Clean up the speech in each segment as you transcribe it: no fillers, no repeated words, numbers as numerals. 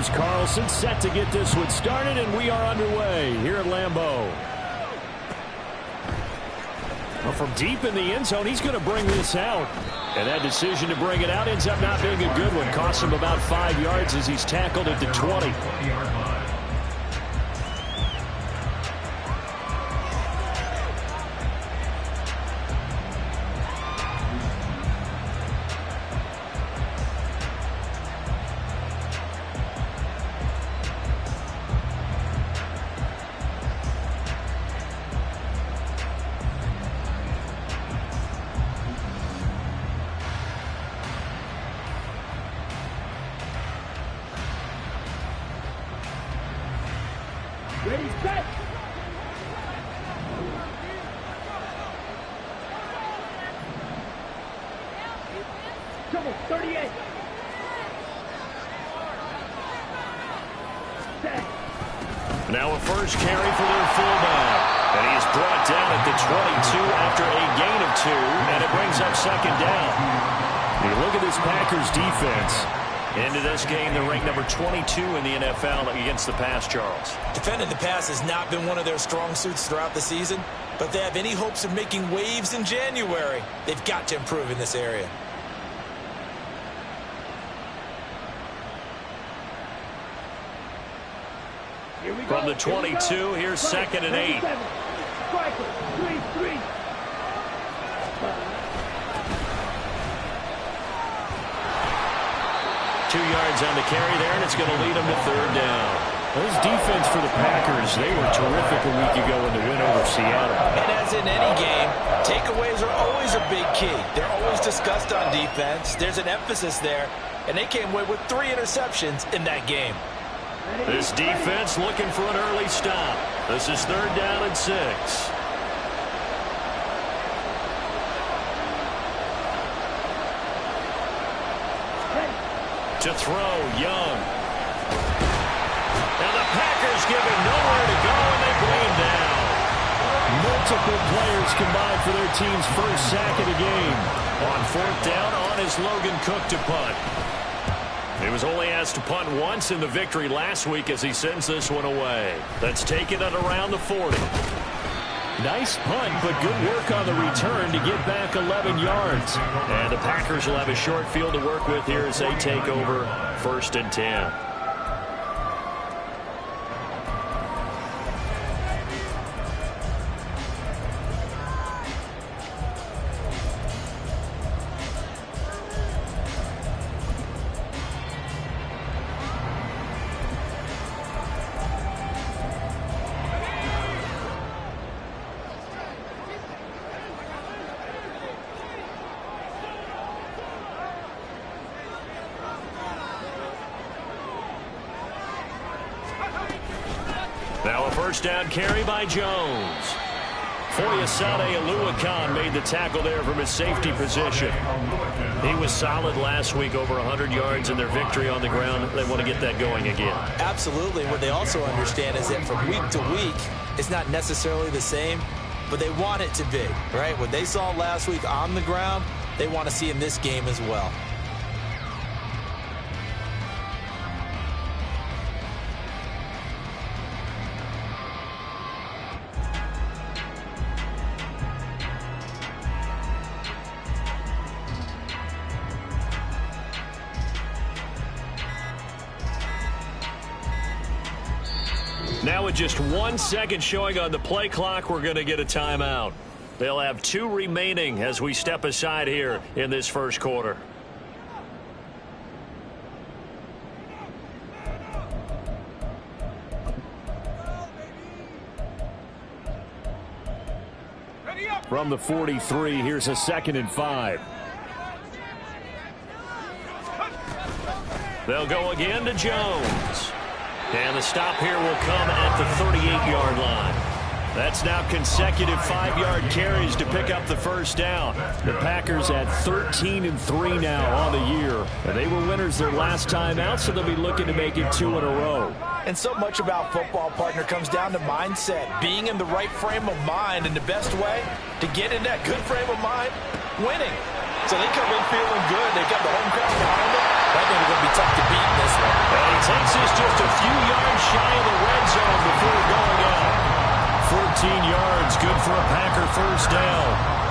Here's Carlson set to get this one started, and we are underway here at Lambeau. Well, from deep in the end zone, he's going to bring this out. And that decision to bring it out ends up not being a good one. Costs him about 5 yards as he's tackled at the 20. Ready, set! Come on, 38! Set! Now a first carry for their fullback. And he is brought down at the 22 after a gain of 2, and it brings up second down. You look at this Packers defense. Into this game, they're ranked number 22 in the NFL against the pass, Charles. Defending the pass has not been one of their strong suits throughout the season, but they have any hopes of making waves in January. They've got to improve in this area. From the 22, here's second and 8. Striker, 3-3. 2 yards on the carry there, and it's going to lead them to third down. Those defense for the Packers, they were terrific a week ago in the win over Seattle. And as in any game, takeaways are always a big key. They're always discussed on defense. There's an emphasis there, and they came away with 3 interceptions in that game. This defense looking for an early stop. This is third down and 6. To throw, Young. Now the Packers give him nowhere to go, and they bring him down. Multiple players combined for their team's first sack of the game. On fourth down, on is Logan Cook to punt. He was only asked to punt once in the victory last week as he sends this one away. That's taken at around the 40. Nice punt, but good work on the return to get back 11 yards. And the Packers will have a short field to work with here as they take over first and 10. Now a first down carry by Jones. Foyesade Oluwakan made the tackle there from his safety position. He was solid last week, over 100 yards in their victory on the ground. They want to get that going again. Absolutely. What they also understand is that from week to week, it's not necessarily the same, but they want it to be, right? What they saw last week on the ground, they want to see in this game as well. Now with just 1 second showing on the play clock, we're going to get a timeout. They'll have 2 remaining as we step aside here in this first quarter. From the 43, here's a 2nd and 5. They'll go again to Jones. And the stop here will come at the 38-yard line. That's now consecutive 5-yard carries to pick up the first down. The Packers at 13-3 now on the year. And they were winners their last time out, so they'll be looking to make it 2 in a row. And so much about football, partner, comes down to mindset. Being in the right frame of mind, and the best way to get in that good frame of mind, winning. So they come in feeling good. They got the home crowd behind them. I think it's going to be tough to beat in this one. And he takes his yards, good for a Packer first down.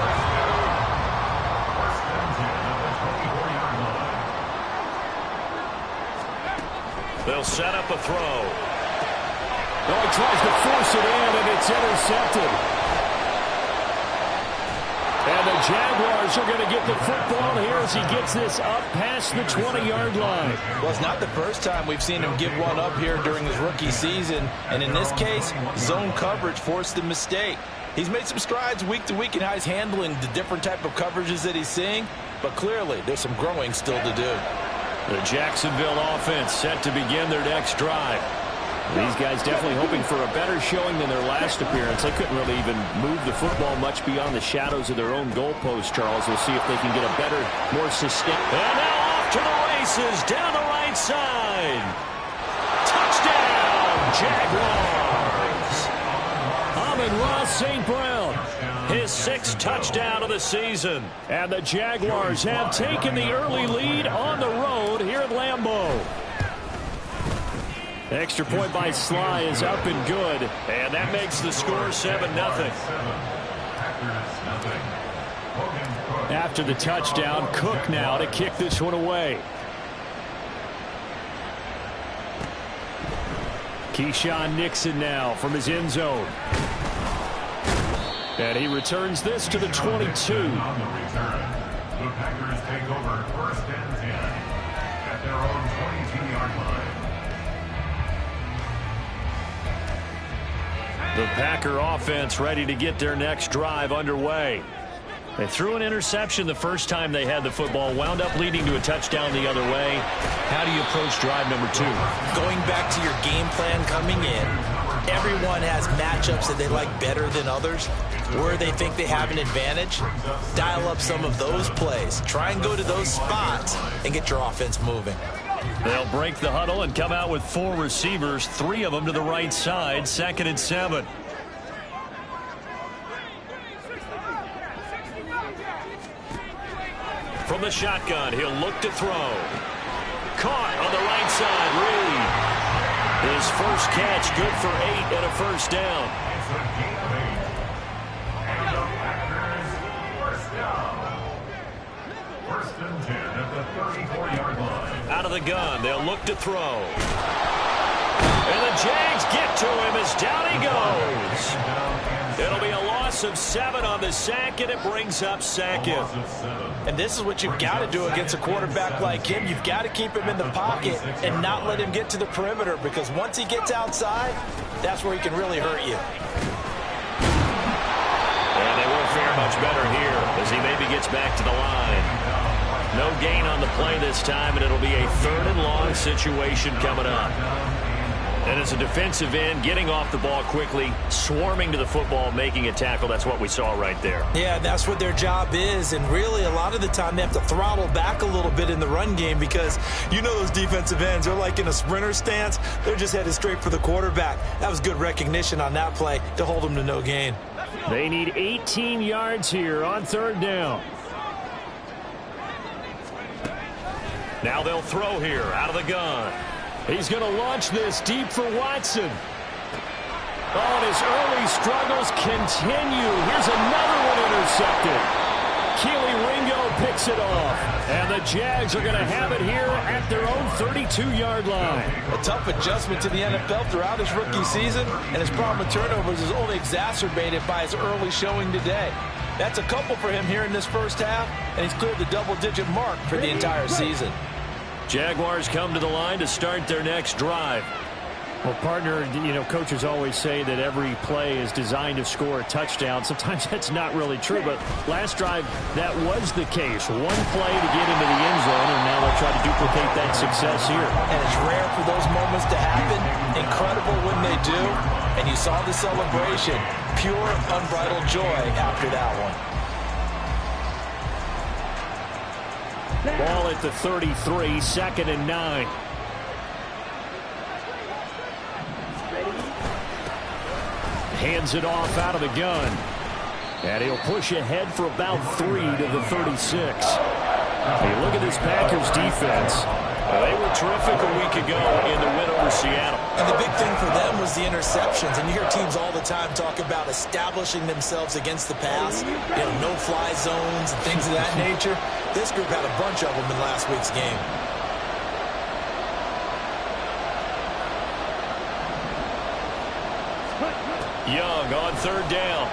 They'll set up a throw. Oh, he tries to force it in, and it's intercepted. And the Jaguars are going to get the football here as he gets this up past the 20-yard line. Well, it's not the first time we've seen him give one up here during his rookie season. And in this case, zone coverage forced the mistake. He's made some strides week to week in how he's handling the different type of coverages that he's seeing. But clearly, there's some growing still to do. The Jacksonville offense set to begin their next drive. These guys definitely hoping for a better showing than their last appearance. They couldn't really even move the football much beyond the shadows of their own goalpost, Charles. We'll see if they can get a better, more sustained. And now off to the races, down the right side. Touchdown, Jaguars. Amon-Ra St. Brown, his 6th touchdown of the season. And the Jaguars have taken the early lead on the road here at Lambeau. Extra point by Sly is up and good, and that makes the score 7-0. After the touchdown, Cook now to kick this one away. Keyshawn Nixon now from his end zone. And he returns this to the 22. On the return, the Packers take over 1st and 10 at their own 22-yard line. The Packer offense ready to get their next drive underway. They threw an interception the first time they had the football, wound up leading to a touchdown the other way. How do you approach drive number 2? Going back to your game plan coming in, everyone has matchups that they like better than others. Where they think they have an advantage, dial up some of those plays. Try and go to those spots and get your offense moving. They'll break the huddle and come out with 4 receivers, 3 of them to the right side, 2nd and 7. From the shotgun, he'll look to throw. Caught on the right side, Reed. His first catch, good for 8 and a first down. Out of the gun, they'll look to throw. And the Jags get to him as down he goes. It'll be a loss of 7 on the sack, and it brings up 2nd. And this is what you've got to do against a quarterback like him. You've got to keep him in the pocket and not let him get to the perimeter, because once he gets outside, that's where he can really hurt you. And they won't fare much better here as he maybe gets back to the line. No gain on the play this time, and it'll be a 3rd and long situation coming up. And as a defensive end, getting off the ball quickly, swarming to the football, making a tackle, that's what we saw right there. Yeah, that's what their job is, and really a lot of the time they have to throttle back a little bit in the run game, because you know those defensive ends, they're like in a sprinter stance. They're just headed straight for the quarterback. That was good recognition on that play to hold them to no gain. They need 18 yards here on 3rd down. Now they'll throw here out of the gun. He's going to launch this deep for Watson. Oh, and his early struggles continue. Here's another one intercepted. Keely Ringo picks it off. And the Jags are going to have it here at their own 32-yard line. A tough adjustment to the NFL throughout his rookie season, and his problem with turnovers is only exacerbated by his early showing today. That's a couple for him here in this first half, and he's cleared the double-digit mark for the entire season. Jaguars come to the line to start their next drive. Well, partner, you know, coaches always say that every play is designed to score a touchdown. Sometimes that's not really true, but last drive, that was the case. One play to get into the end zone, and now they'll try to duplicate that success here. And it's rare for those moments to happen. Incredible when they do. And you saw the celebration. Pure, unbridled joy after that one. Ball at the 33, 2nd and 9. Hands it off out of the gun. And he'll push ahead for about 3 to the 36. Hey, look at this Packers defense. They were terrific a week ago in the win over Seattle. And the big thing for them was the interceptions. And you hear teams all the time talk about establishing themselves against the pass, no-fly zones and things of that nature. This group had a bunch of them in last week's game. Young on third down.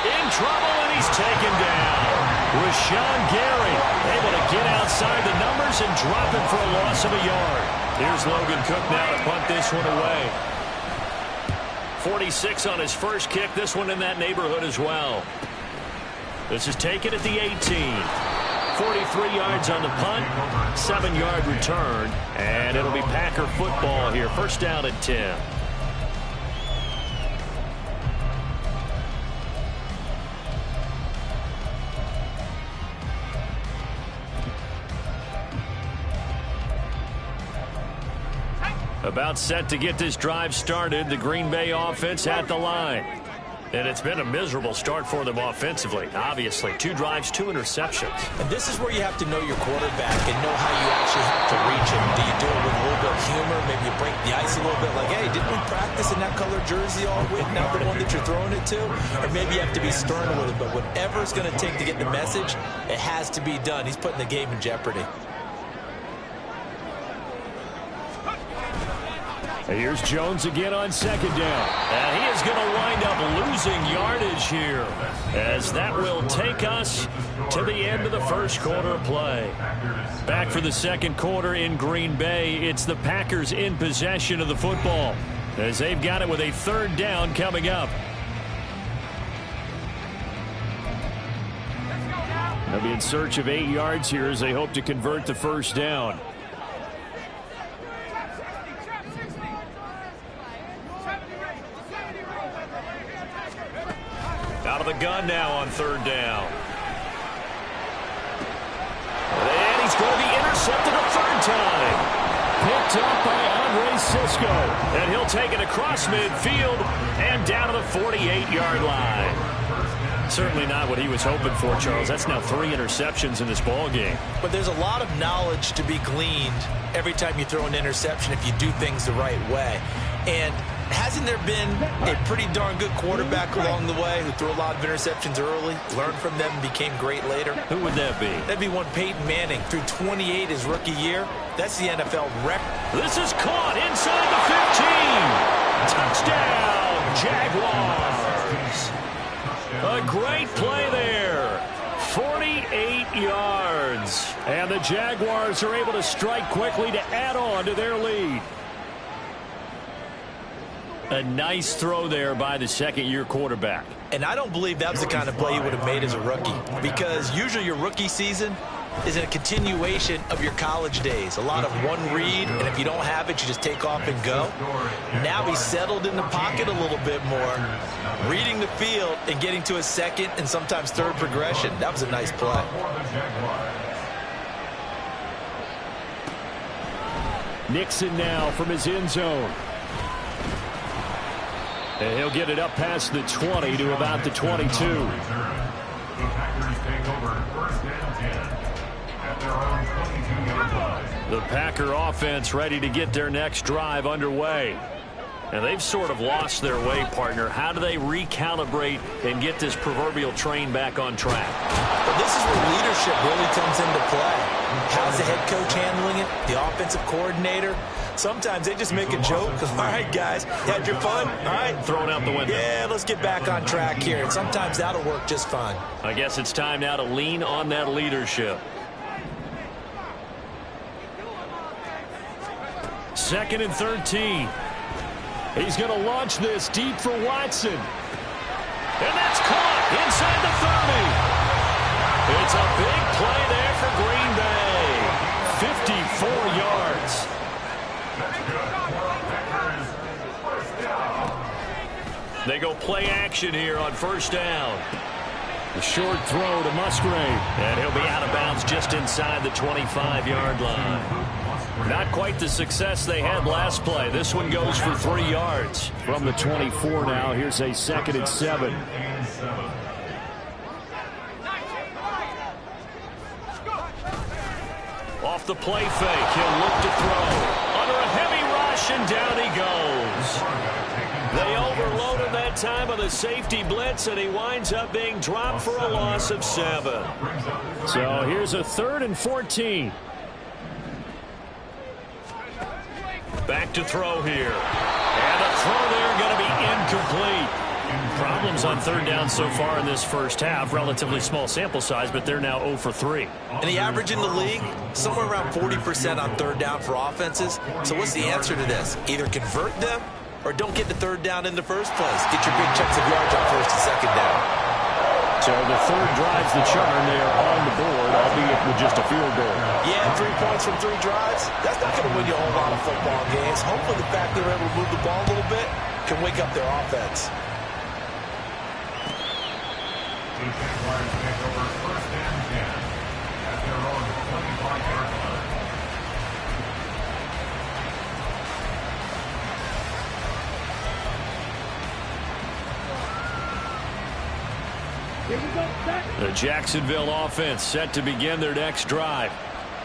In trouble, and he's taken down. Rashawn Gary able to get outside the numbers and drop him for a loss of a yard. Here's Logan Cook now to punt this one away. 46 on his first kick. This one in that neighborhood as well. This is taken at the 18. 43 yards on the punt, 7-yard return, and it'll be Packer football here. First down at 10. About set to get this drive started. The Green Bay offense at the line. And it's been a miserable start for them offensively. Obviously, 2 drives, 2 interceptions. And this is where you have to know your quarterback and know how you actually have to reach him. Do you do it with a little bit of humor? Maybe you break the ice a little bit like, hey, didn't we practice in that color jersey all week? Not the one that you're throwing it to? Or maybe you have to be stern with it. But whatever it's going to take to get the message, it has to be done. He's putting the game in jeopardy. Here's Jones again on second down. And he is going to wind up losing yardage here, as that will take us to the end of the first quarter of play. Back for the second quarter in Green Bay. It's the Packers in possession of the football, as they've got it with a third down coming up. They'll be in search of 8 yards here as they hope to convert the first down. Out of the gun now on third down. And he's going to be intercepted a third time. Picked up by Andre Cisco. And he'll take it across midfield and down to the 48-yard line. Certainly not what he was hoping for, Charles. That's now 3 interceptions in this ball game. But there's a lot of knowledge to be gleaned every time you throw an interception if you do things the right way. And hasn't there been a pretty darn good quarterback along the way who threw a lot of interceptions early, learned from them, and became great later? Who would that be? That'd be one Peyton Manning. Threw 28 his rookie year. That's the NFL record. This is caught inside the 15. Touchdown, Jaguars. A great play there. 48 yards. And the Jaguars are able to strike quickly to add on to their lead. A nice throw there by the second-year quarterback. And I don't believe that was the kind of play he would have made as a rookie, because usually your rookie season is a continuation of your college days. A lot of one read, and if you don't have it, you just take off and go. Now he's settled in the pocket a little bit more, reading the field and getting to a second and sometimes third progression. That was a nice play. Nixon now from his end zone. And he'll get it up past the 20 to about the 22. The Packers take over first and 10 at their own 22-yard line. The Packer offense ready to get their next drive underway. And they've sort of lost their way, partner. How do they recalibrate and get this proverbial train back on track? But this is where leadership really comes into play. How's the head coach handling it? The offensive coordinator? Sometimes they just make a joke. All right, guys, had your fun? All right. Thrown out the window. Yeah, let's get back on track here. And sometimes that'll work just fine. I guess it's time now to lean on that leadership. Second and 13. He's going to launch this deep for Watson. And that's caught inside the 30. It's a big play there for Green Bay. 54 yards. They go play action here on first down. The short throw to Musgrave. And he'll be out of bounds just inside the 25-yard line. Not quite the success they had last play. This one goes for 3 yards. From the 24 now, here's a second and 7. Off the play fake, he'll look to throw. that time on the safety blitz, and he winds up being dropped for a loss of 7. So here's a 3rd and 14. Back to throw here. And the throw there going to be incomplete. Problems on 3rd down so far in this first half. Relatively small sample size, but they're now 0 for 3. And the average in the league, somewhere around 40% on 3rd down for offenses. So what's the answer to this? Either convert them or don't get the 3rd down in the first place. Get your big chunks of yards on 1st and 2nd down. So the 3rd drives the charm. They are on the board, albeit with just a field goal. Yeah, 3 points from 3 drives. That's not going to win you a whole lot of football games. Hopefully the fact they're able to move the ball a little bit can wake up their offense. The Jaguars take over 1st and 10 at their own 25-yard line. Here we go, set. The Jacksonville offense set to begin their next drive.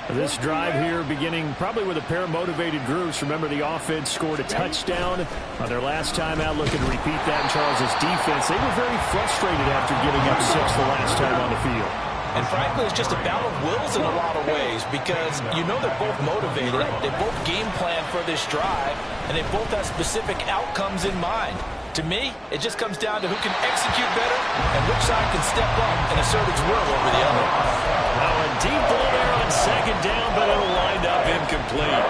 This drive here beginning probably with a pair of motivated groups. Remember, the offense scored a touchdown on their last time out, looking to repeat that in Charles' defense. They were very frustrated after giving up 6 the last time on the field. And frankly, it's just a battle of wills in a lot of ways because you know they're both motivated. They both game plan for this drive, and they both have specific outcomes in mind. To me, it just comes down to who can execute better and which side can step up and assert its will over the other. Now a deep ball there on 2nd down, but it'll wind up incomplete.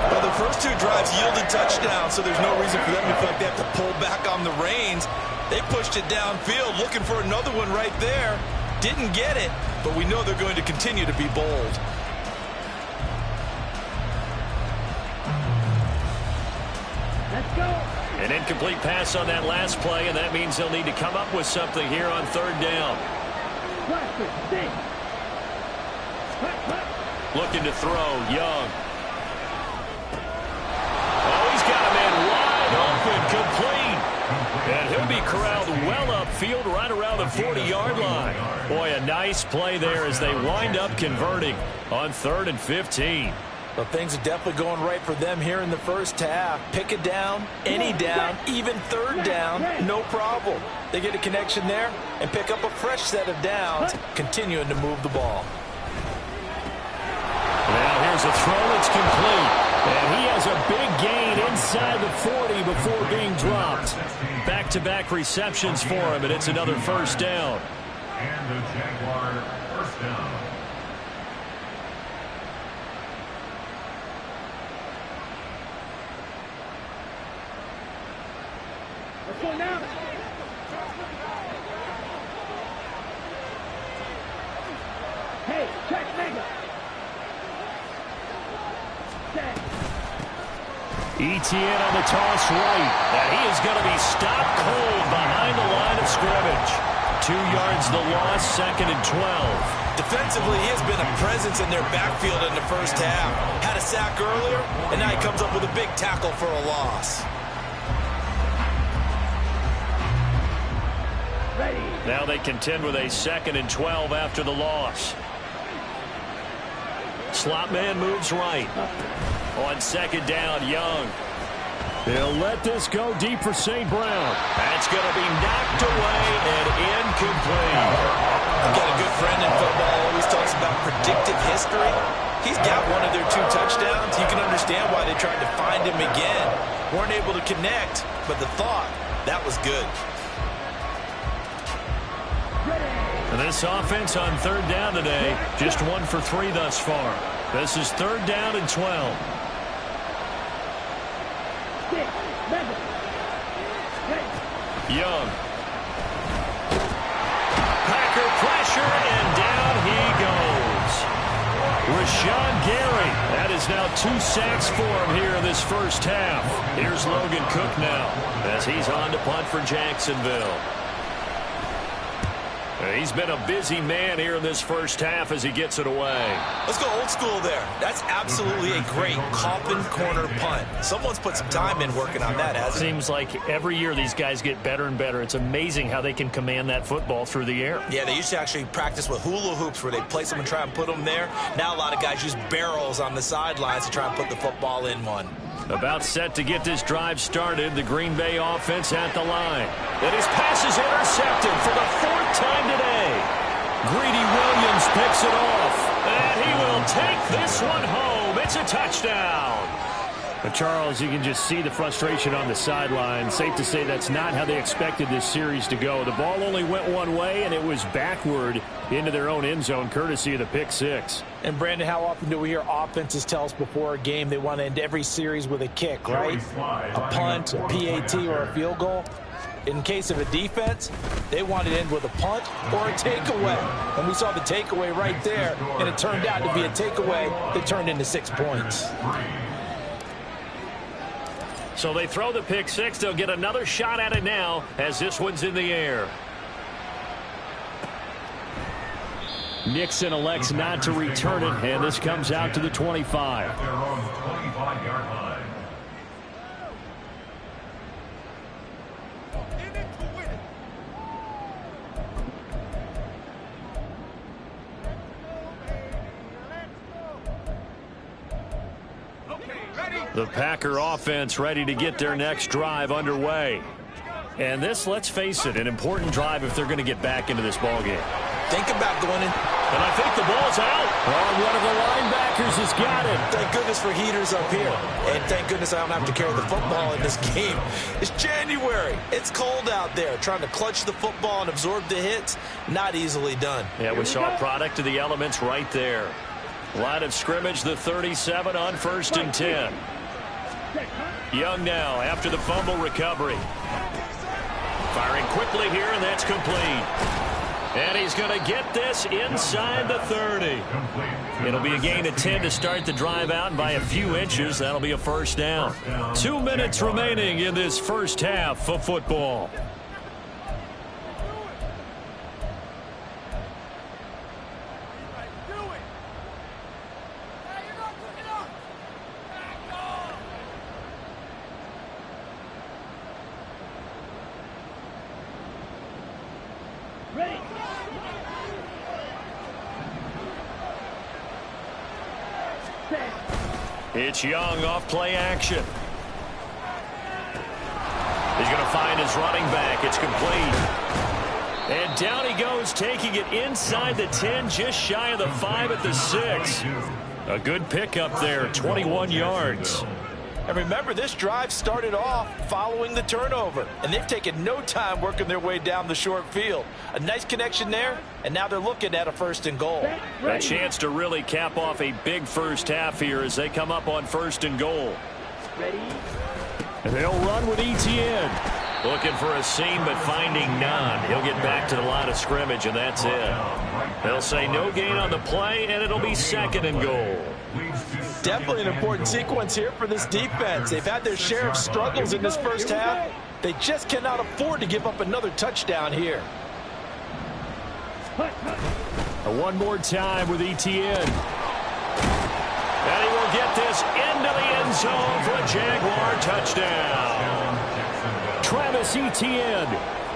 Well, the first 2 drives yielded touchdowns, so there's no reason for them to feel like they have to pull back on the reins. They pushed it downfield, looking for another one right there. Didn't get it, but we know they're going to continue to be bold. Let's go. An incomplete pass on that last play, and that means they'll need to come up with something here on 3rd down. Pressure, stick. Looking to throw, Young. Oh, he's got a man wide open, complete. And he'll be corralled well upfield right around the 40-yard line. Boy, a nice play there as they wind up converting on 3rd and 15. Well, things are definitely going right for them here in the first half. Pick it down, any down, even 3rd down, no problem. They get a connection there and pick up a fresh set of downs, continuing to move the ball. Now here's a throw. It's complete. And he has a big gain inside the 40 before being dropped. Back-to-back receptions for him, and it's another 1st down. And the Jaguar 1st down. Let's go now. Hey, check mega. Set. Etienne on the toss right. And he is going to be stopped cold behind the line of scrimmage. 2 yards the loss, 2nd and 12. Defensively, he has been a presence in their backfield in the first half. Had a sack earlier, and now he comes up with a big tackle for a loss. Ready. Now they contend with a 2nd and 12 after the loss. Slot man moves right. On 2nd down, Young. They'll let this go deep for St. Brown. That's going to be knocked away and incomplete. I've got a good friend in football, always talks about predictive history. He's got one of their 2 touchdowns. You can understand why they tried to find him again. Weren't able to connect, but the thought, that was good. This offense on 3rd down today, just 1 for 3 thus far. This is 3rd down and 12. Stick. Mega. Ready. Young. Packer pressure, and down he goes. Rashawn Gary. That is now 2 sacks for him here in this first half. Here's Logan Cook now as he's on to punt for Jacksonville. He's been a busy man here in this first half as he gets it away. Let's go old school there. That's absolutely a great coffin corner punt. Someone's put some time in working on that, hasn't it? Seems like every year these guys get better and better. It's amazing how they can command that football through the air. Yeah, they used to actually practice with hula hoops where they place them and try and put them there. Now a lot of guys use barrels on the sidelines to try and put the football in one. About set to get this drive started. The Green Bay offense at the line. And his pass is intercepted for the 4th time today. Greedy Williams picks it off. And he will take this one home. It's a touchdown. But Charles, you can just see the frustration on the sideline. Safe to say that's not how they expected this series to go. The ball only went one way, and it was backward into their own end zone, courtesy of the pick six. And, Brandon, how often do we hear offenses tell us before a game they want to end every series with a kick, right? A punt, a PAT, or a field goal. In case of a defense, they want to end with a punt or a takeaway. And we saw the takeaway right there, and it turned out to be a takeaway that turned into 6 points. So they throw the pick six. They'll get another shot at it now as this one's in the air. Nixon elects not to return it, and this comes out to the 25. Their own 25-yard line. The Packer offense ready to get their next drive underway. And this, let's face it, an important drive if they're going to get back into this ballgame. Think about going in. And I think the ball's out. Oh, one of the linebackers has got it. Thank goodness for heaters up here. And thank goodness I don't have to carry the football in this game. It's January. It's cold out there. Trying to clutch the football and absorb the hits, not easily done. Yeah, we saw a product of the elements right there. Line of scrimmage, the 37 on 1st and 10. Young now after the fumble recovery. Firing quickly here, and that's complete. And he's going to get this inside the 30. It'll be a gain of 10 to start the drive out, and by a few inches, that'll be a first down. 2 minutes remaining in this first half of football. It's Young off play action. He's going to find his running back. It's complete. And down he goes, taking it inside the 10, just shy of the 5 at the 6. A good pickup there, 21 yards. And remember, this drive started off following the turnover, and they've taken no time working their way down the short field. A nice connection there, and now they're looking at a 1st and goal. A chance to really cap off a big first half here as they come up on 1st and goal. And they'll run with Etienne. Looking for a seam, but finding none. He'll get back to the line of scrimmage, and that's it. They'll say no gain on the play, and it'll be 2nd and goal. Definitely an important sequence here for this defense. They've had their share of struggles in this first half. They just cannot afford to give up another touchdown here. One more time with Etienne. And he will get this into the end zone for a Jaguar touchdown. Travis Etienne,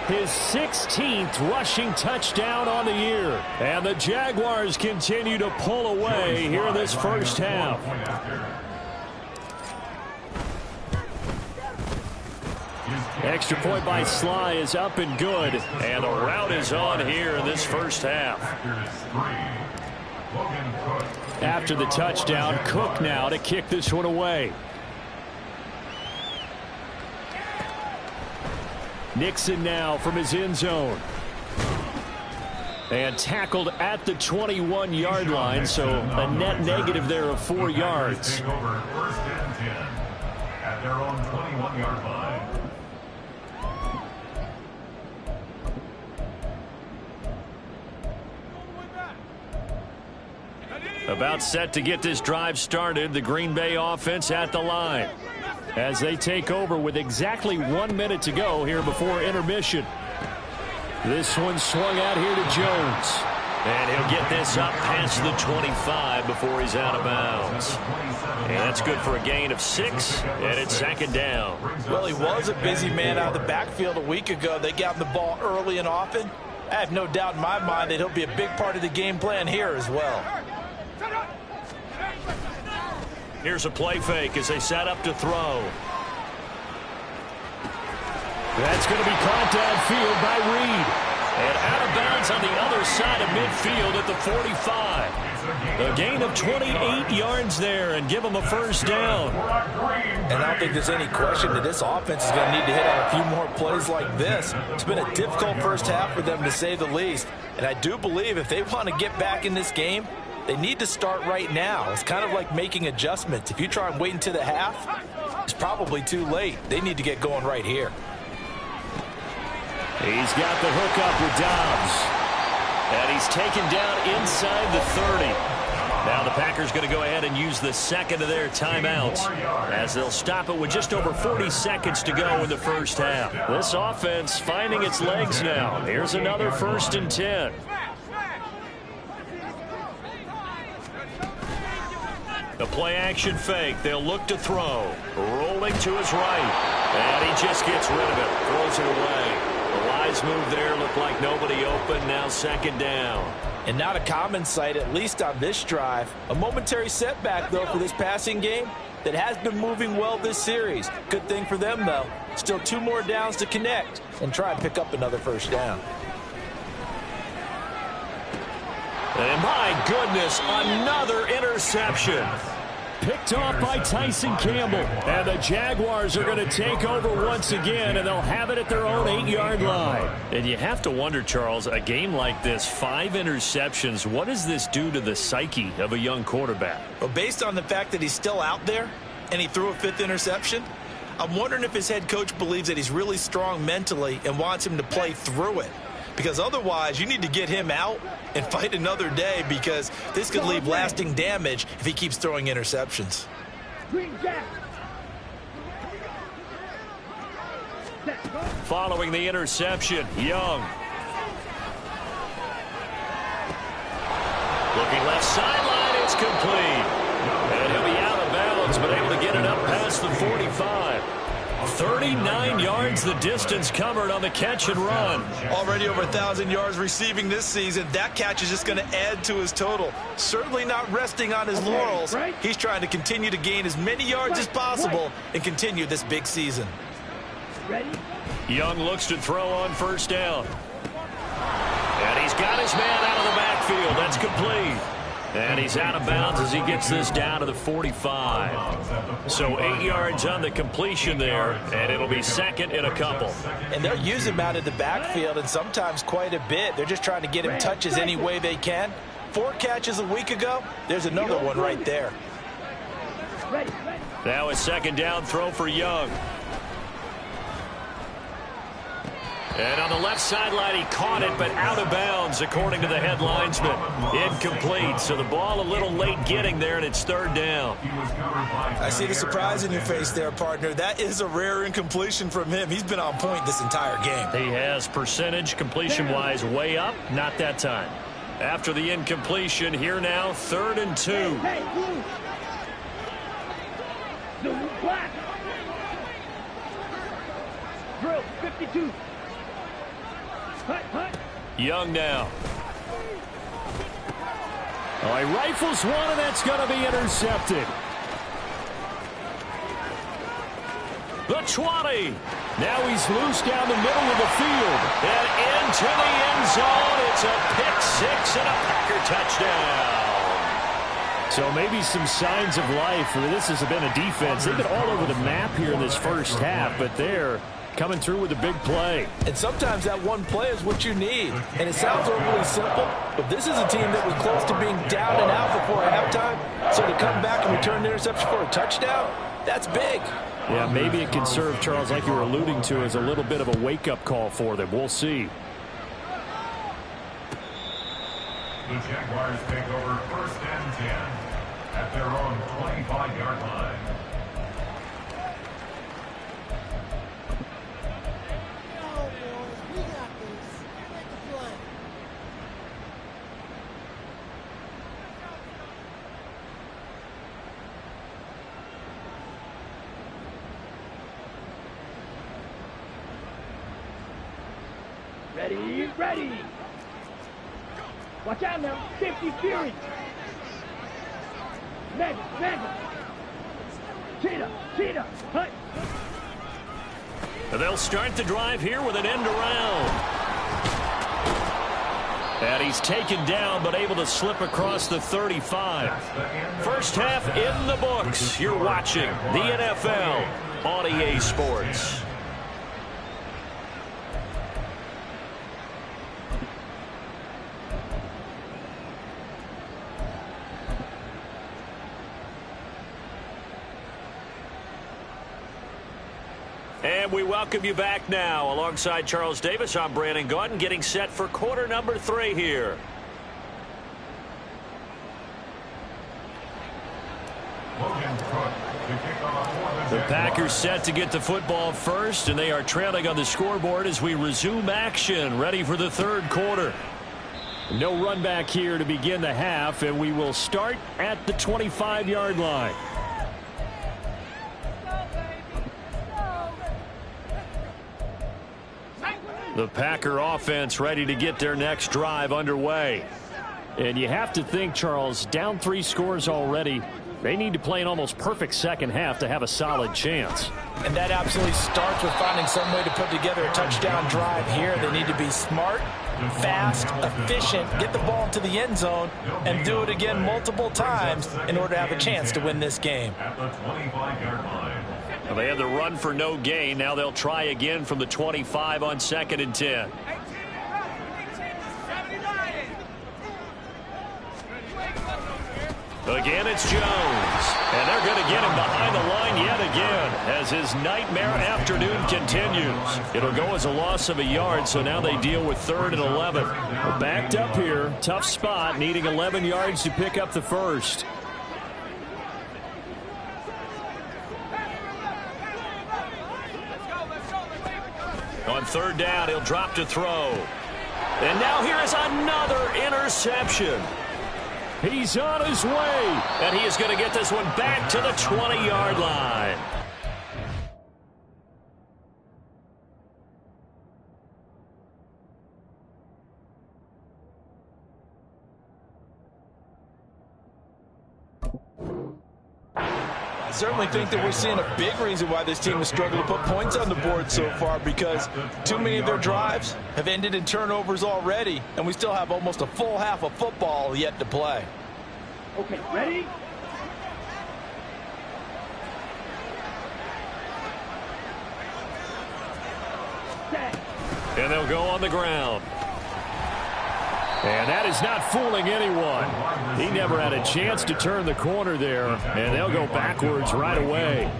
his 16th rushing touchdown on the year. And the Jaguars continue to pull away here in this first half. Extra point by Sly is up and good. And the route is on here in this first half. After the touchdown, Cook now to kick this one away. Nixon now from his end zone. And tackled at the 21-yard line, so a net negative there of 4 yards. Take over 1st and 10 at their own 21-yard line. About set to get this drive started, the Green Bay offense at the line as they take over with exactly 1 minute to go here before intermission. This one swung out here to Jones. And he'll get this up past the 25 before he's out of bounds. And that's good for a gain of 6, and it's second down. Well, he was a busy man out of the backfield a week ago. They got him the ball early and often. I have no doubt in my mind that he'll be a big part of the game plan here as well. Here's a play fake as they set up to throw. That's going to be caught downfield by Reed. And out of bounds on the other side of midfield at the 45. A gain of 28 yards there and give them a first down. And I don't think there's any question that this offense is going to need to hit on a few more plays like this. It's been a difficult first half for them, to say the least. And I do believe if they want to get back in this game, they need to start right now. It's kind of like making adjustments. If you try and wait until the half, it's probably too late. They need to get going right here. He's got the hook up with Dobbs. And he's taken down inside the 30. Now the Packers going to go ahead and use the second of their timeouts as they'll stop it with just over 40 seconds to go in the first half. This offense finding its legs now. Here's another 1st and 10. The play action fake. They'll look to throw. Rolling to his right. And he just gets rid of it. Throws it away. The wise move there, looked like nobody open. Now second down. And not a common sight, at least on this drive. A momentary setback, though, for this passing game that has been moving well this series. Good thing for them, though. Still 2 more downs to connect and try and pick up another first down. And my goodness, another interception. Picked off by Tyson Campbell. And the Jaguars are going to take over once again, and they'll have it at their own 8-yard line. And you have to wonder, Charles, a game like this, 5 interceptions, what does this do to the psyche of a young quarterback? Well, based on the fact that he's still out there and he threw a 5th interception, I'm wondering if his head coach believes that he's really strong mentally and wants him to play through it. Because otherwise, you need to get him out and fight another day, because this could leave lasting damage if he keeps throwing interceptions. Following the interception, Young. Looking left sideline, it's complete. And he'll be out of bounds, but able to get it up past the 45. 39 yards the distance covered on the catch and run. Already over 1,000 yards receiving this season. That catch is just going to add to his total. Certainly not resting on his laurels. He's trying to continue to gain as many yards as possible and continue this big season. Young looks to throw on first down. And he's got his man out of the backfield. That's complete. And he's out of bounds as he gets this down to the 45. So 8 yards on the completion there, and it'll be second and a couple. And they'll use him out of the backfield, and sometimes quite a bit. They're just trying to get him touches any way they can. 4 catches a week ago. There's another one right there. Now a second down throw for Young. And on the left sideline, he caught it, but out of bounds, according to the head linesman. Incomplete, so the ball a little late getting there, and it's third down. I see the surprise in your face there, partner. That is a rare incompletion from him. He's been on point this entire game. He has percentage completion-wise way up, not that time. After the incompletion, here now, 3rd and 2. Drill 52. Young now. Oh, he rifles one, and that's going to be intercepted. The 20. Now he's loose down the middle of the field. And into the end zone. It's a pick 6 and a Packer touchdown. So maybe some signs of life. This has been a defense. They've been all over the map here in this first half, but they're coming through with a big play. And sometimes that one play is what you need. And it sounds overly simple, but this is a team that was close to being down and out before halftime. So to come back and return the interception for a touchdown, that's big. Yeah, maybe it can serve, Charles, like you were alluding to, as a little bit of a wake-up call for them. We'll see. The Jaguars take over 1st and 10 at their own 25-yard line. Ready, ready. Watch out now. Safety Fury. Mega. Cheetah. Hut. They'll start the drive here with an end around. And he's taken down but able to slip across the 35. First half in the books. You're watching the NFL on EA Sports. And we welcome you back now. Alongside Charles Davis, I'm Brandon Gaudin, getting set for quarter number 3 here. The Packers set to get the football first, and they are trailing on the scoreboard as we resume action, ready for the third quarter. No run back here to begin the half, and we will start at the 25-yard line. The Packer offense ready to get their next drive underway. And you have to think, Charles, down 3 scores already. They need to play an almost perfect second half to have a solid chance. And that absolutely starts with finding some way to put together a touchdown drive here. They need to be smart, fast, efficient, get the ball into the end zone, and do it again multiple times in order to have a chance to win this game. At the 25-yard line. Well, they had the run for no gain. Now they'll try again from the 25 on 2nd and 10. Again, it's Jones. And they're going to get him behind the line yet again as his nightmare afternoon continues. It'll go as a loss of a yard, so now they deal with 3rd and 11. We're backed up here. Tough spot, needing 11 yards to pick up the first. On 3rd down, he'll drop to throw. And now here is another interception. He's on his way, and he is going to get this one back to the 20-yard line. I certainly think that we're seeing a big reason why this team has struggled to put points on the board so far, because too many of their drives have ended in turnovers already, and we still have almost a full half of football yet to play. Okay, ready? Set. And they'll go on the ground. And that is not fooling anyone. He never had a chance to turn the corner there, and they'll go backwards right away.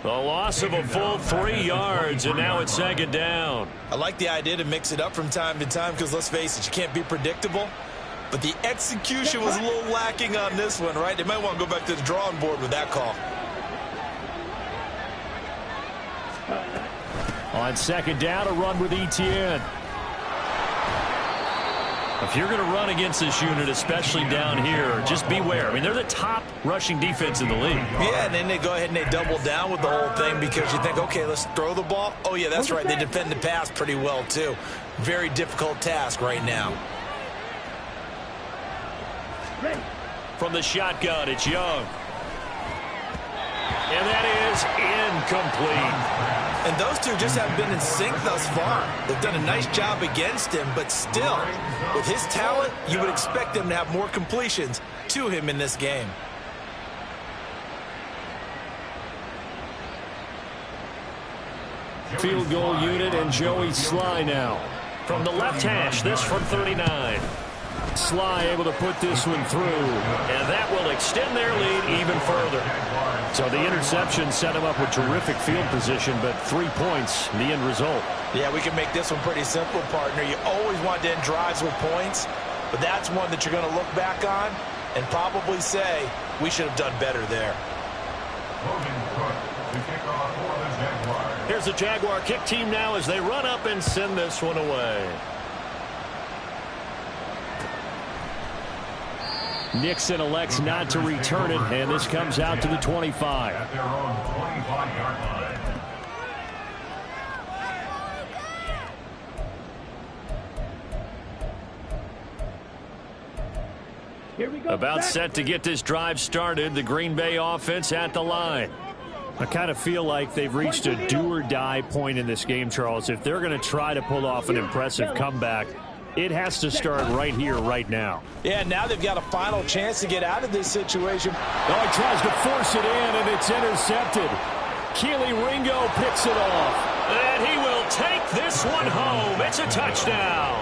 A loss of a full 3 yards, and now it's 2nd down. I like the idea to mix it up from time to time because, let's face it, you can't be predictable. But the execution was a little lacking on this one, right? They might want to go back to the drawing board with that call. On 2nd down, a run with Etienne. If you're going to run against this unit, especially down here, just beware. I mean, they're the top rushing defense in the league. Yeah, and then they go ahead and they double down with the whole thing because you think, okay, let's throw the ball. Oh, yeah, that's right. They defend the pass pretty well, too. Very difficult task right now. From the shotgun, it's Young. And that is incomplete. And those two just haven't been in sync thus far. They've done a nice job against him, but still, with his talent, you would expect them to have more completions to him in this game. Field goal unit and Joey Sly now. From the left hash, this from 39. Sly able to put this one through, and that will extend their lead even further. So the interception set him up with terrific field position, but 3 points, the end result. Yeah, we can make this one pretty simple, partner. You always want to end drives with points, but that's one that you're going to look back on and probably say, we should have done better there. Here's the Jaguar kick team now as they run up and send this one away. Nixon elects not to return it, and this comes out to the 25. At their own 25-yard line. Here we go. About set to get this drive started. The Green Bay offense at the line. I kind of feel like they've reached a do-or-die point in this game, Charles. If they're going to try to pull off an impressive comeback, it has to start right here, right now. Yeah, now they've got a final chance to get out of this situation. Oh, he tries to force it in, and it's intercepted. Keely Ringo picks it off. And he will take this one home. It's a touchdown.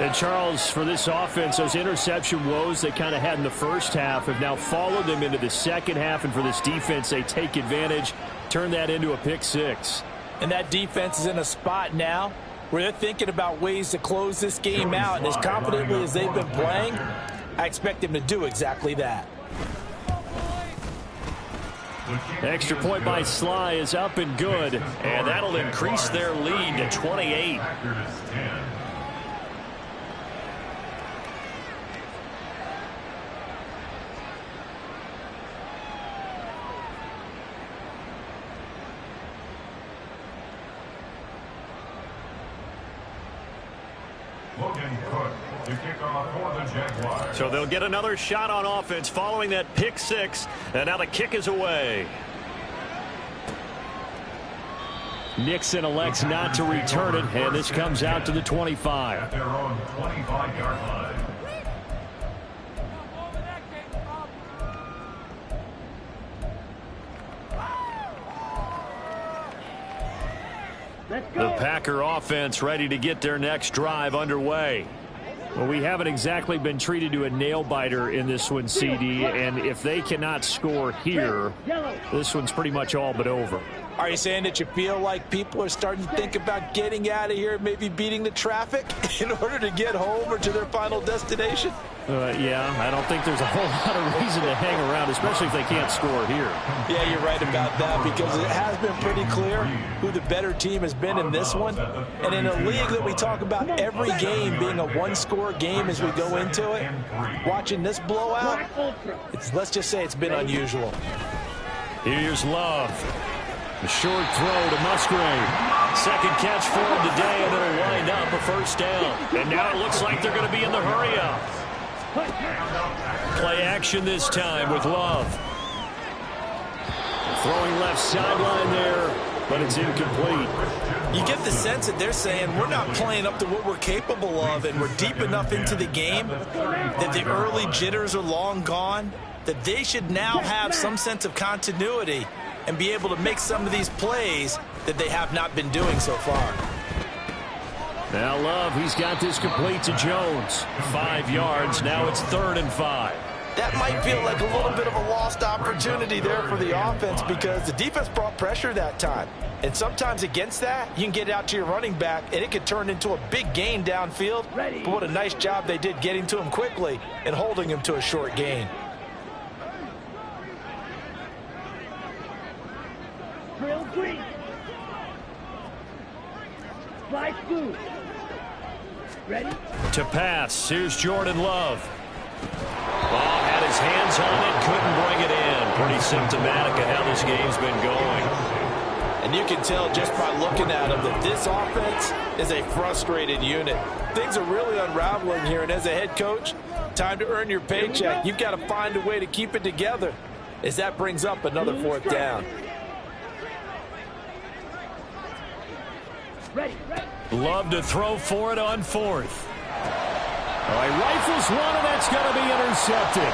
And, Charles, for this offense, those interception woes they kind of had in the first half have now followed them into the second half. And for this defense, they take advantage, turn that into a pick six. And that defense is in a spot now where they're thinking about ways to close this game out. And as confidently as they've been playing, I expect them to do exactly that. Extra point by Sly is up and good. And that'll increase their lead to 28. Logan Cook to kick off for the Jaguars. So they'll get another shot on offense following that pick six. And now the kick is away. Nixon elects not to return it, and this comes out to the 25. At their own 25-yard line. Let's go. The Packer offense ready to get their next drive underway. Well, we haven't exactly been treated to a nail-biter in this one, CD, and if they cannot score here, this one's pretty much all but over. Are you saying that you feel like people are starting to think about getting out of here, maybe beating the traffic in order to get home or to their final destination? Yeah, I don't think there's a whole lot of reason to hang around, especially if they can't score here. Yeah, you're right about that, because it has been pretty clear who the better team has been in this one. And in a league that we talk about every game being a one-score game as we go into it, watching this blowout, let's just say it's been unusual. Here's Love. A short throw to Musgrave. Second catch for him today, and it'll wind up a first down. And now it looks like they're going to be in the hurry-up. Play action this time with Love. Throwing left sideline there, but it's incomplete. You get the sense that they're saying we're not playing up to what we're capable of, and we're deep enough into the game that the early jitters are long gone, that they should now have some sense of continuity and be able to make some of these plays that they have not been doing so far. Now Love, he's got this complete to Jones. 5 yards, now it's 3rd and 5. That might feel like a little bit of a lost opportunity there for the offense, because the defense brought pressure that time. And sometimes against that, you can get out to your running back, and it could turn into a big gain downfield. But what a nice job they did getting to him quickly and holding him to a short gain. Drill green. Fly blue. Ready? To pass, here's Jordan Love. Ball had his hands on it, couldn't bring it in. Pretty symptomatic of how this game's been going. And you can tell just by looking at them that this offense is a frustrated unit. Things are really unraveling here, and as a head coach, time to earn your paycheck. You've got to find a way to keep it together as that brings up another 4th down. Ready. Love to throw for it on 4th. All right, rifles one, and that's going to be intercepted.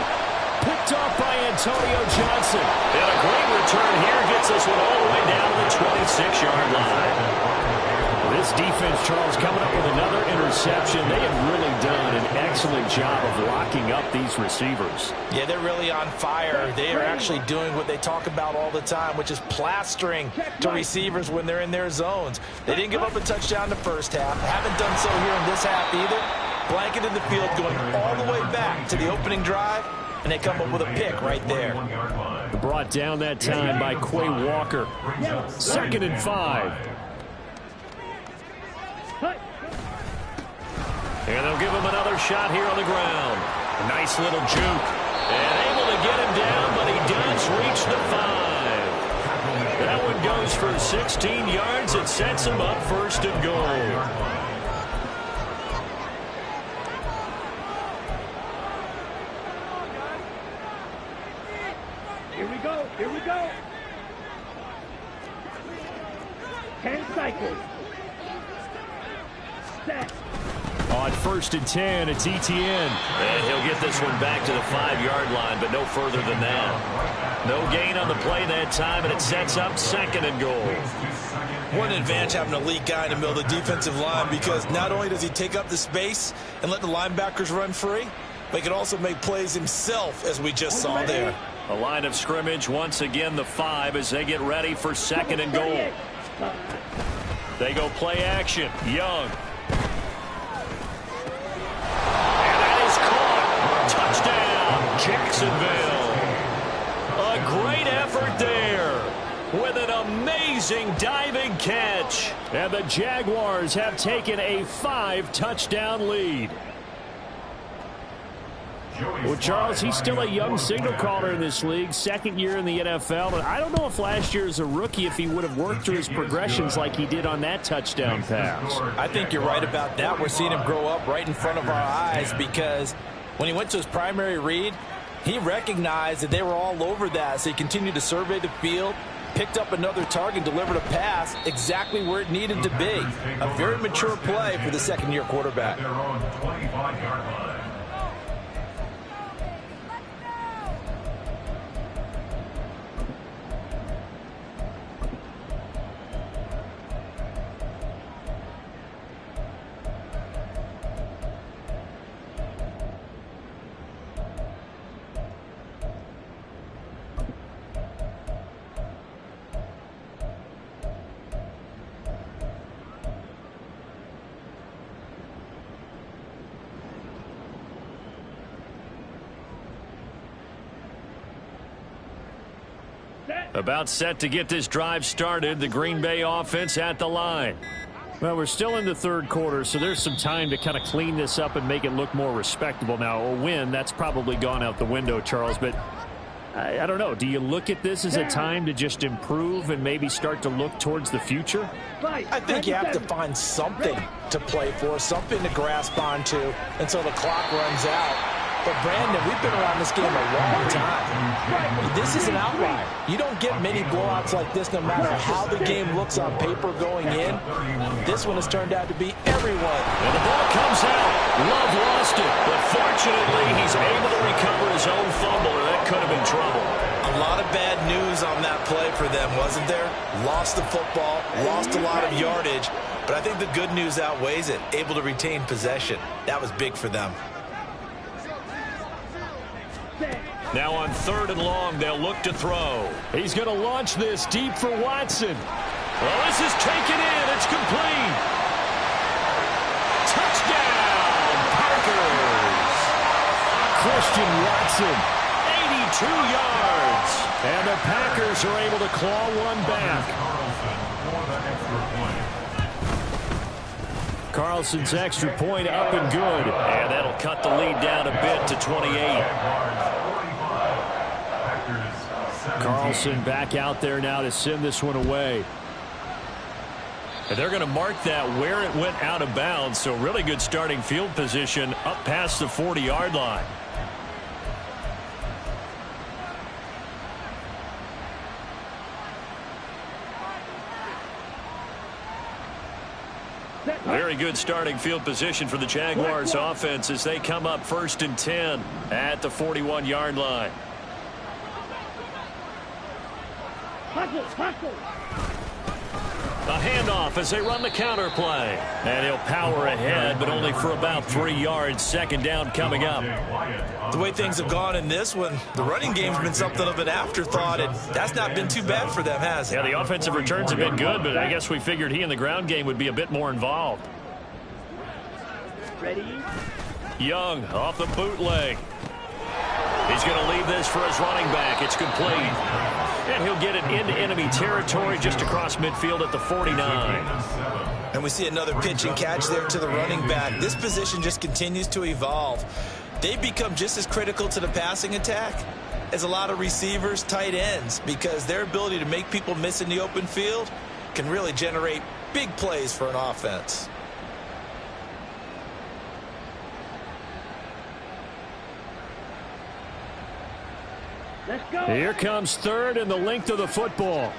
Picked off by Antonio Johnson. And a great return here gets this one all the way down to the 26-yard line. This defense, Charles, coming up with another interception. They have really done an excellent job of locking up these receivers. Yeah, they're really on fire. They are actually doing what they talk about all the time, which is plastering to receivers when they're in their zones. They didn't give up a touchdown in the first half. Haven't done so here in this half either. Blanketed the field going all the way back to the opening drive, and they come up with a pick right there. Brought down that time by Quay Walker. 2nd and 5. And they'll give him another shot here on the ground. A nice little juke. And able to get him down, but he does reach the 5. That one goes for 16 yards. It sets him up 1st and goal. 10 cycles. Set. On 1st and 10, it's Etienne. And he'll get this one back to the 5-yard line, but no further than that. No gain on the play that time, and it sets up 2nd and goal. What an advantage having an elite guy in the middle of the defensive line, because not only does he take up the space and let the linebackers run free, but he can also make plays himself, as we just saw there. A line of scrimmage, once again the 5 as they get ready for 2nd and goal. They go play action. Young. And that is caught. Touchdown, Jacksonville. A great effort there with an amazing diving catch. And the Jaguars have taken a 5-touchdown lead. Well, Charles, he's still a young signal caller in this league, 2nd year in the NFL. And I don't know if last year as a rookie if he would have worked through his progressions like he did on that touchdown pass. I think you're right about that. We're seeing him grow up right in front of our eyes, because when he went to his primary read, he recognized that they were all over that. So he continued to survey the field, picked up another target, delivered a pass exactly where it needed to be. A very mature play for the 2nd-year quarterback. Their own 25-yard line. About set to get this drive started. The Green Bay offense at the line. Well, we're still in the 3rd quarter, so there's some time to kind of clean this up and make it look more respectable. Now, a win, that's probably gone out the window, Charles, but I don't know. Do you look at this as a time to just improve and maybe start to look towards the future? I think you have to find something to play for, something to grasp onto until the clock runs out. But, Brandon, we've been around this game a long time. This is an outlier. You don't get many blowouts like this no matter how the game looks on paper going in. This one has turned out to be everyone. And the ball comes out. Love lost it. But fortunately, he's able to recover his own fumble, or that could have been trouble. A lot of bad news on that play for them, wasn't there? Lost the football, lost a lot of yardage. But I think the good news outweighs it. Able to retain possession. That was big for them. Now on 3rd and long, they'll look to throw. He's going to launch this deep for Watson. Well, this is taken in. It's complete. Touchdown, Packers. Christian Watson, 82 yards. And the Packers are able to claw one back. Carlson's extra point up and good. And that'll cut the lead down a bit to 28. Carlson back out there now to send this one away. And they're going to mark that where it went out of bounds. So really good starting field position up past the 40-yard line. Very good starting field position for the Jaguars offense as they come up 1st and 10 at the 41-yard line. A handoff as they run the counter play. And he'll power ahead, but only for about 3 yards. 2nd down coming up. The way things have gone in this one, the running game's been something of an afterthought, and that's not been too bad for them, has it? Yeah, the offensive returns have been good, but I guess we figured he in the ground game would be a bit more involved. Ready? Young off the bootleg. He's going to leave this for his running back. It's complete. And he'll get it into enemy territory just across midfield at the 49. And we see another pitch and catch there to the running back. This position just continues to evolve. They've become just as critical to the passing attack as a lot of receivers, tight ends, because their ability to make people miss in the open field can really generate big plays for an offense. Let's go. Here comes 3rd and the length of the football.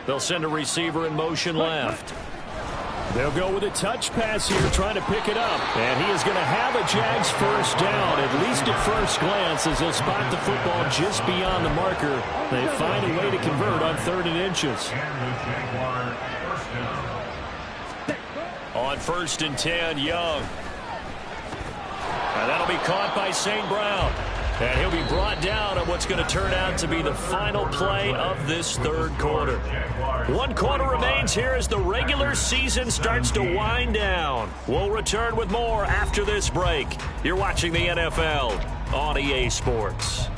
They'll send a receiver in motion left. They'll go with a touch pass here, trying to pick it up. And he is going to have a Jags first down, at least at first glance, as they'll spot the football just beyond the marker. They find a way to convert on 3rd and inches. On 1st and 10, Young. And that'll be caught by St. Brown. And he'll be brought down on what's going to turn out to be the final play of this 3rd quarter. 1 quarter remains here as the regular season starts to wind down. We'll return with more after this break. You're watching the NFL on EA Sports.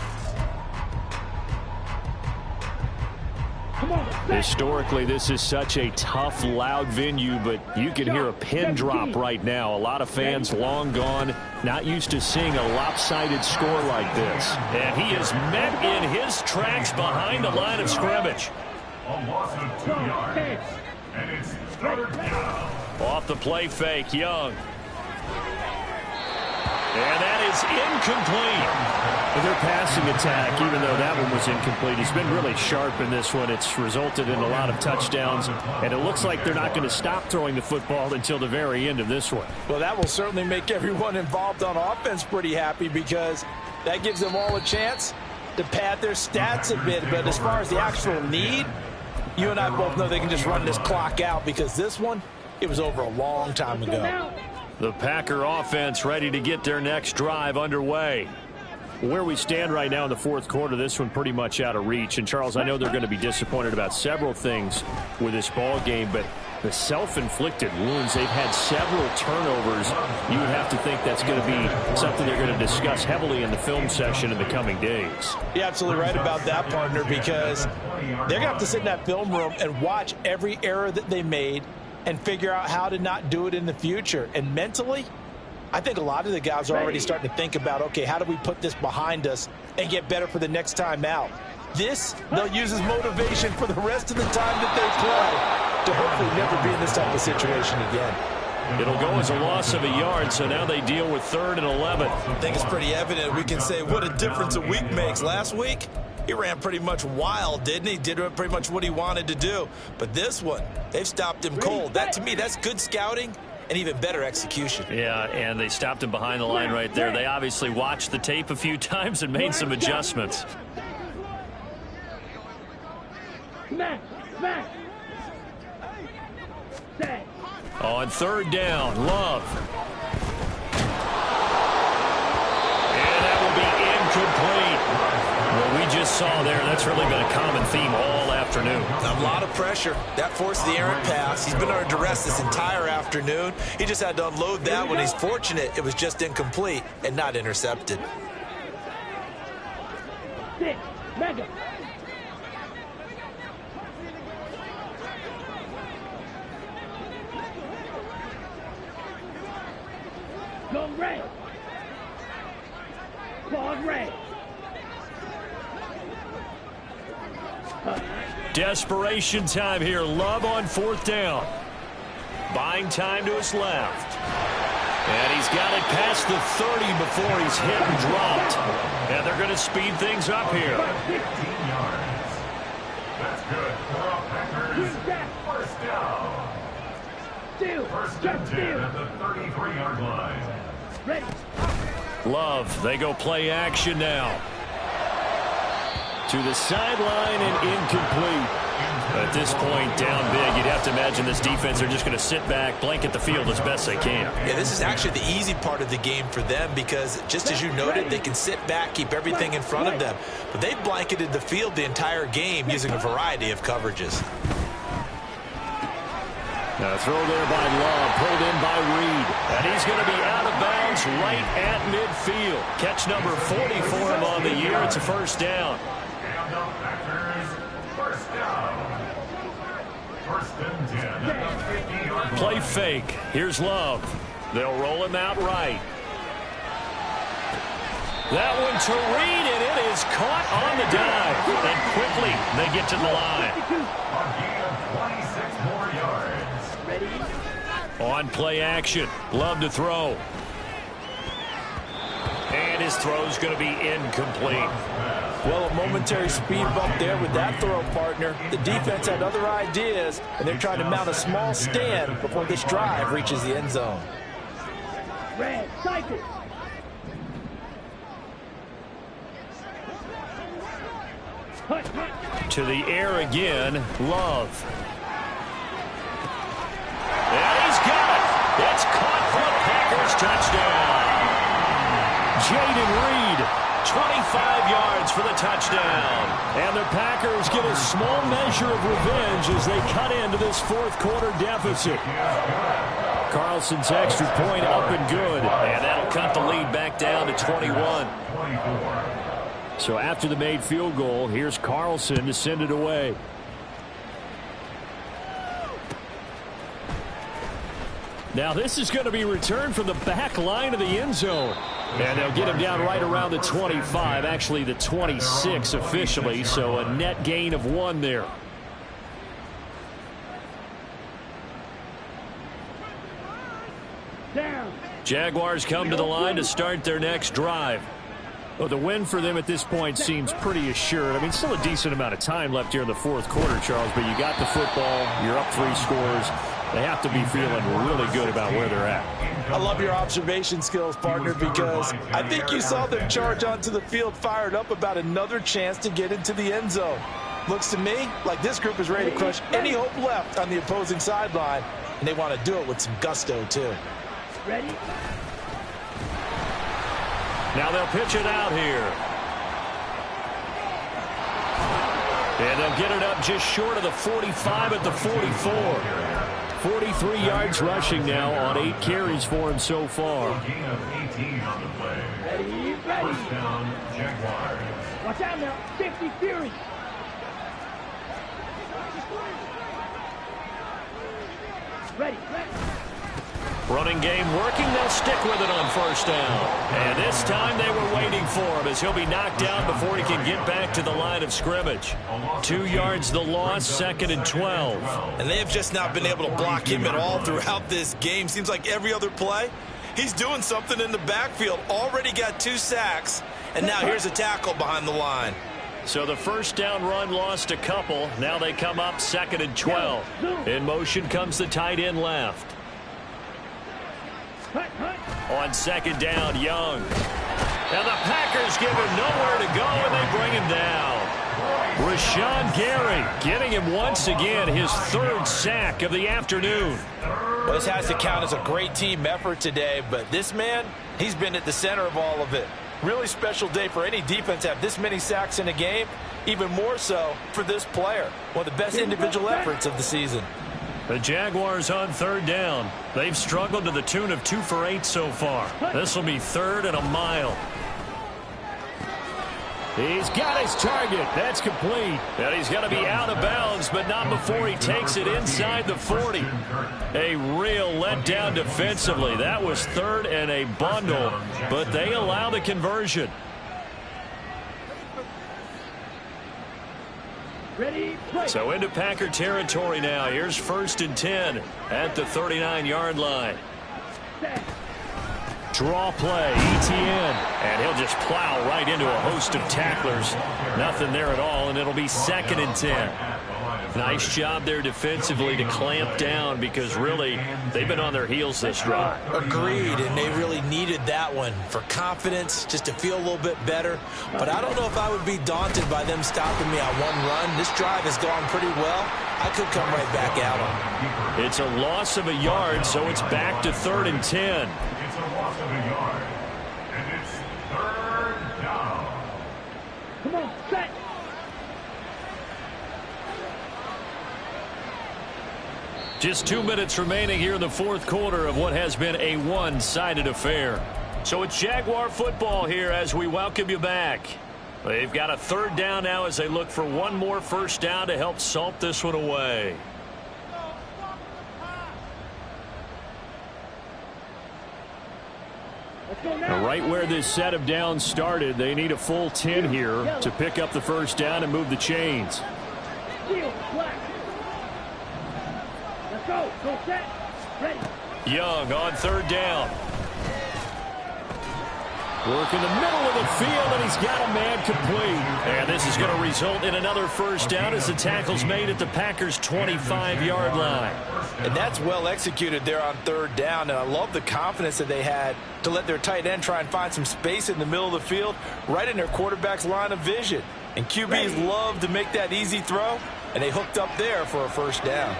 Historically, this is such a tough, loud venue, but you can hear a pin drop right now. A lot of fans long gone, not used to seeing a lopsided score like this. And he is met in his tracks behind the line of scrimmage. A loss of 2 yards, and it's 3rd down. Off the play fake, Young. And that is incomplete. Their passing attack, even though that one was incomplete, has been really sharp in this one. It's resulted in a lot of touchdowns, and it looks like they're not going to stop throwing the football until the very end of this one. Well, that will certainly make everyone involved on offense pretty happy, because that gives them all a chance to pad their stats a bit. But as far as the actual need, you and I both know they can just run this clock out, because this one, it was over a long time ago. The Packer offense ready to get their next drive underway. Where we stand right now in the 4th quarter, this one pretty much out of reach. And, Charles, I know they're going to be disappointed about several things with this ball game, but the self-inflicted wounds, they've had several turnovers. You would have to think that's going to be something they're going to discuss heavily in the film session in the coming days. You're absolutely right about that, partner, because they're going to have to sit in that film room and watch every error that they made and figure out how to not do it in the future. And mentally, I think a lot of the guys are already starting to think about, okay, how do we put this behind us and get better for the next time out? This, they'll use as motivation for the rest of the time that they play to hopefully never be in this type of situation again. It'll go as a loss of a yard, so now they deal with 3rd and 11. I think it's pretty evident. We can say what a difference a week makes. Last week, he ran pretty much wild, didn't he? Did pretty much what he wanted to do. But this one, they've stopped him cold. That, to me, that's good scouting and even better execution. Yeah, and they stopped him behind the line right there. They obviously watched the tape a few times and made some adjustments. On 3rd down, Love. And that will be incomplete. What we just saw there, that's really been a common theme all afternoon. A lot of pressure. That forced the errant pass. He's been under duress this entire afternoon. He just had to unload that one. He's fortunate it was just incomplete and not intercepted. Mega. Go red. Claude red. Desperation time here. Love on 4th down. Buying time to his left. And he's got it past the 30 before he's hit and dropped. And they're going to speed things up here. 15 yards. That's good for a Packers first down. First and 10 at the 33-yard line. Ready. Love, they go play action now. To the sideline and incomplete. At this point, down big, you'd have to imagine this defense are just going to sit back, blanket the field as best they can. Yeah, this is actually the easy part of the game for them, because just as you noted, they can sit back, keep everything in front of them. But they've blanketed the field the entire game using a variety of coverages. Now throw there by Love, pulled in by Reed. And he's going to be out of bounds right at midfield. Catch number 40 for him on the year. It's a first down. And the Packers first down. First and 10 at the 50-yard line. Play fake. Here's Love. They'll roll him out right. That one to Reed, and it is caught on the dive. And quickly they get to the line. A gain of 26 more yards. On play action. Love to throw. And his throw's going to be incomplete. Well, a momentary speed bump there with that throw, partner. The defense had other ideas, and they're trying to mount a small stand before this drive reaches the end zone. Red, cycle. To the air again, Love. And he's got it. It's caught for a Packers touchdown. Jaden Reed, 25 yards for the touchdown. And the Packers get a small measure of revenge as they cut into this fourth quarter deficit. Carlson's extra point up and good. And that'll cut the lead back down to 21. So after the made field goal, here's Carlson to send it away. Now this is going to be returned from the back line of the end zone. And they'll get him down right around the 25, actually the 26 officially, so a net gain of 1 there. Down. Jaguars come to the line to start their next drive. Well, the win for them at this point seems pretty assured. I mean, still a decent amount of time left here in the fourth quarter, Charles, but you got the football, you're up 3 scores. They have to be feeling really good about where they're at. I love your observation skills, partner, because I think you saw them charge onto the field fired up about another chance to get into the end zone. Looks to me like this group is ready to crush any hope left on the opposing sideline, and they want to do it with some gusto, too. Ready? Now they'll pitch it out here. And they'll get it up just short of the 45 at the 44. 43 yards rushing now on 8 carries for him so far. Gain of 18 on the play. Ready? First down, Jaguars. Watch out now. 50 Fury. Ready? Running game working. They'll stick with it on first down. And this time they were waiting for him as he'll be knocked down before he can get back to the line of scrimmage. 2 yards the loss, 2nd and 12. And they have just not been able to block him at all throughout this game. Seems like every other play, he's doing something in the backfield. Already got 2 sacks, and now here's a tackle behind the line. So the first down run lost a couple. Now they come up 2nd and 12. In motion comes the tight end left. On 2nd down, Young. And the Packers give him nowhere to go, and they bring him down. Rashawn Gary getting him once again his 3rd sack of the afternoon. Well, this has to count as a great team effort today, but this man, he's been at the center of all of it. Really special day for any defense to have this many sacks in a game, even more so for this player. One of the best individual efforts of the season. The Jaguars on 3rd down. They've struggled to the tune of 2 for 8 so far. This will be 3rd and a mile. He's got his target. That's complete. And he's going to be out of bounds, but not before he takes it inside the 40. A real letdown defensively. That was 3rd and a bundle, but they allow the conversion. Ready? Play. So into Packer territory now. Here's 1st and 10 at the 39-yard line. Draw play, ETN, and he'll just plow right into a host of tacklers. Nothing there at all, and it'll be 2nd and 10. Nice job there defensively to clamp down because really they've been on their heels this drive. Agreed, and they really needed that one for confidence, just to feel a little bit better. But I don't know if I would be daunted by them stopping me on 1 run. This drive has gone pretty well. I could come right back at them. It's a loss of a yard, so it's back to 3rd and 10. It's a loss of a yard, and it's 3rd down. Come on, set. Just 2 minutes remaining here in the fourth quarter of what has been a one-sided affair. So it's Jaguar football here as we welcome you back. They've got a 3rd down now as they look for 1 more first down to help salt this one away. Right where this set of downs started, they need a full 10 here to pick up the first down and move the chains. Let's go. Go set. Ready. Young on 3rd down. Working the middle of the field, and he's got a man complete. And this is going to result in another first down as the tackle's made at the Packers' 25-yard line. And that's well executed there on third down, and I love the confidence that they had to let their tight end try and find some space in the middle of the field, right in their quarterback's line of vision. And QBs love to make that easy throw, and they hooked up there for a first down.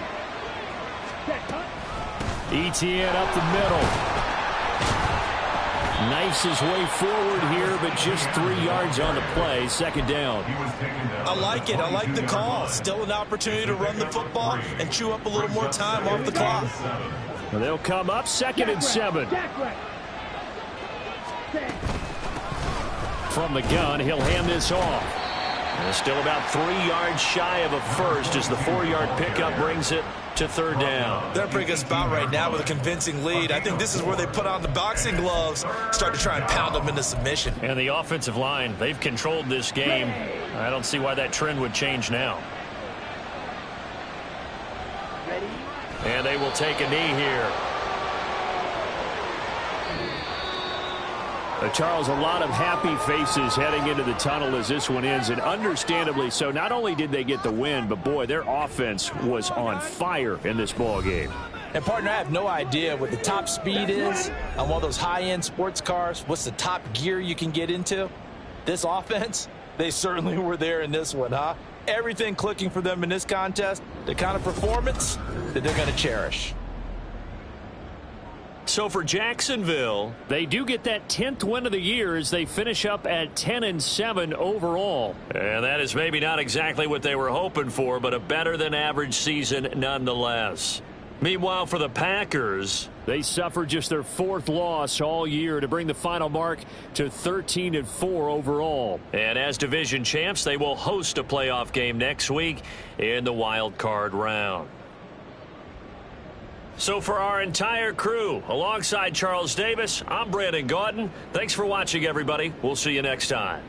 ETN up the middle. Knifes his way forward here, but just 3 yards on the play. Second down. I like it. I like the call. Still an opportunity to run the football and chew up a little more time off the clock. And they'll come up 2nd and 7. From the gun, he'll hand this off. And still about 3 yards shy of a first as the 4-yard pickup brings it to third down. They're a pretty good spot right now with a convincing lead. I think this is where they put on the boxing gloves, start to try and pound them into submission. And the offensive line, they've controlled this game. I don't see why that trend would change now. And they will take a knee here. Charles, a lot of happy faces heading into the tunnel as this one ends, and understandably so. Not only did they get the win, but boy, their offense was on fire in this ball game. And partner, I have no idea what the top speed is on one of those high-end sports cars. What's the top gear you can get into? This offense, they certainly were there in this one, huh? Everything clicking for them in this contest, the kind of performance that they're going to cherish. So for Jacksonville, they do get that 10th win of the year as they finish up at 10-7 overall. And that is maybe not exactly what they were hoping for, but a better than average season nonetheless. Meanwhile, for the Packers, they suffered just their 4th loss all year to bring the final mark to 13-4 overall. And as division champs, they will host a playoff game next week in the wild card round. So for our entire crew, alongside Charles Davis, I'm Brandon Gaudin. Thanks for watching, everybody. We'll see you next time.